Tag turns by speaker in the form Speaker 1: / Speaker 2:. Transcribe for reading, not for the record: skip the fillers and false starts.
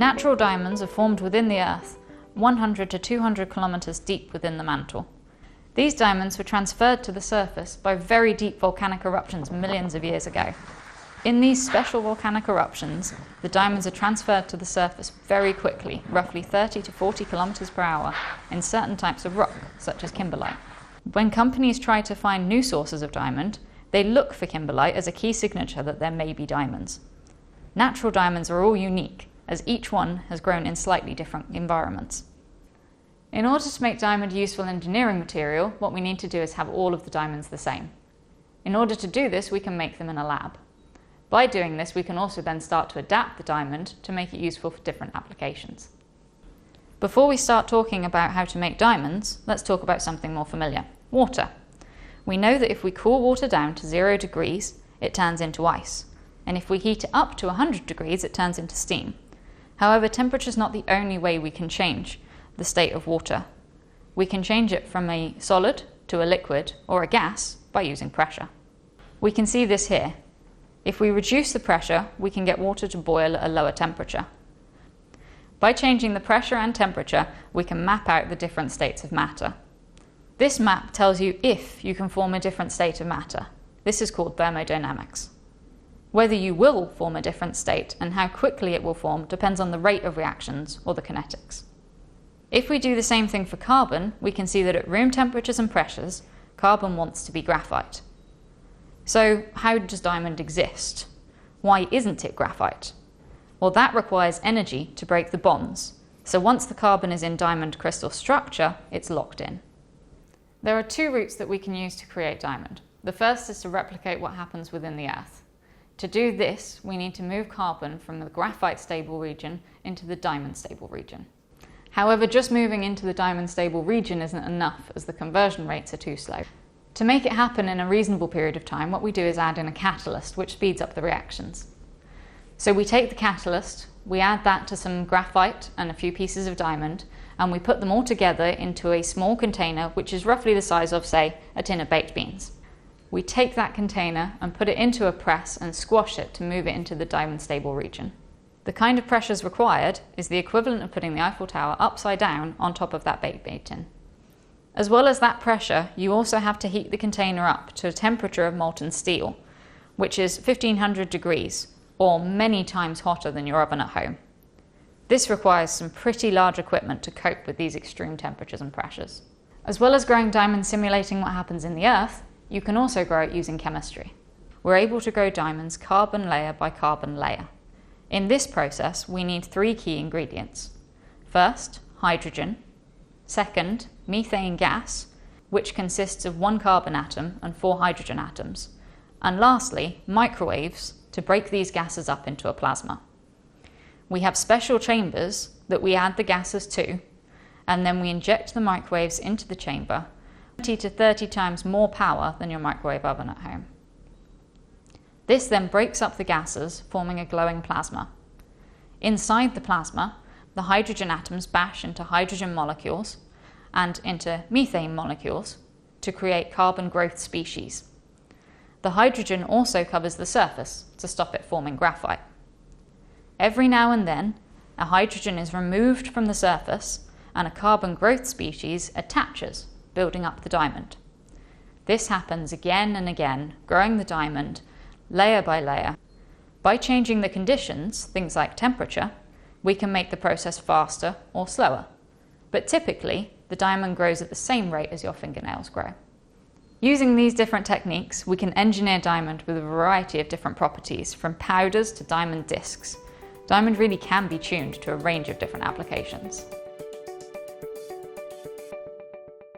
Speaker 1: Natural diamonds are formed within the Earth, 100 to 200 kilometers deep within the mantle. These diamonds were transferred to the surface by very deep volcanic eruptions millions of years ago. In these special volcanic eruptions, the diamonds are transferred to the surface very quickly, roughly 30 to 40 kilometers per hour, in certain types of rock, such as kimberlite. When companies try to find new sources of diamond, they look for kimberlite as a key signature that there may be diamonds. Natural diamonds are all unique, as each one has grown in slightly different environments. In order to make diamond useful engineering material, what we need to do is have all of the diamonds the same. In order to do this, we can make them in a lab. By doing this, we can also then start to adapt the diamond to make it useful for different applications. Before we start talking about how to make diamonds, let's talk about something more familiar: water. We know that if we cool water down to 0 degrees, it turns into ice, and if we heat it up to 100 degrees, it turns into steam. However, temperature is not the only way we can change the state of water. We can change it from a solid to a liquid or a gas by using pressure. We can see this here. If we reduce the pressure, we can get water to boil at a lower temperature. By changing the pressure and temperature, we can map out the different states of matter. This map tells you if you can form a different state of matter. This is called thermodynamics. Whether you will form a different state and how quickly it will form depends on the rate of reactions, or the kinetics. If we do the same thing for carbon, we can see that at room temperatures and pressures, carbon wants to be graphite. So how does diamond exist? Why isn't it graphite? Well, that requires energy to break the bonds. So once the carbon is in diamond crystal structure, it's locked in. There are two routes that we can use to create diamond. The first is to replicate what happens within the Earth. To do this, we need to move carbon from the graphite stable region into the diamond stable region. However, just moving into the diamond stable region isn't enough, as the conversion rates are too slow. To make it happen in a reasonable period of time, what we do is add in a catalyst, which speeds up the reactions. So we take the catalyst, we add that to some graphite and a few pieces of diamond, and we put them all together into a small container, which is roughly the size of, say, a tin of baked beans. We take that container and put it into a press and squash it to move it into the diamond stable region. The kind of pressures required is the equivalent of putting the Eiffel Tower upside down on top of that baked bean tin. As well as that pressure, you also have to heat the container up to a temperature of molten steel, which is 1500 degrees, or many times hotter than your oven at home. This requires some pretty large equipment to cope with these extreme temperatures and pressures. As well as growing diamonds simulating what happens in the Earth, you can also grow it using chemistry. We're able to grow diamonds carbon layer by carbon layer. In this process, we need three key ingredients. First, hydrogen. Second, methane gas, which consists of 1 carbon atom and 4 hydrogen atoms. And lastly, microwaves to break these gases up into a plasma. We have special chambers that we add the gases to, and then we inject the microwaves into the chamber, 20 to 30 times more power than your microwave oven at home. This then breaks up the gases, forming a glowing plasma. Inside the plasma, the hydrogen atoms bash into hydrogen molecules and into methane molecules to create carbon growth species. The hydrogen also covers the surface to stop it forming graphite. Every now and then, a hydrogen is removed from the surface and a carbon growth species attaches, building up the diamond. This happens again and again, growing the diamond layer by layer. By changing the conditions, things like temperature, we can make the process faster or slower. But typically, the diamond grows at the same rate as your fingernails grow. Using these different techniques, we can engineer diamond with a variety of different properties, from powders to diamond discs. Diamond really can be tuned to a range of different applications.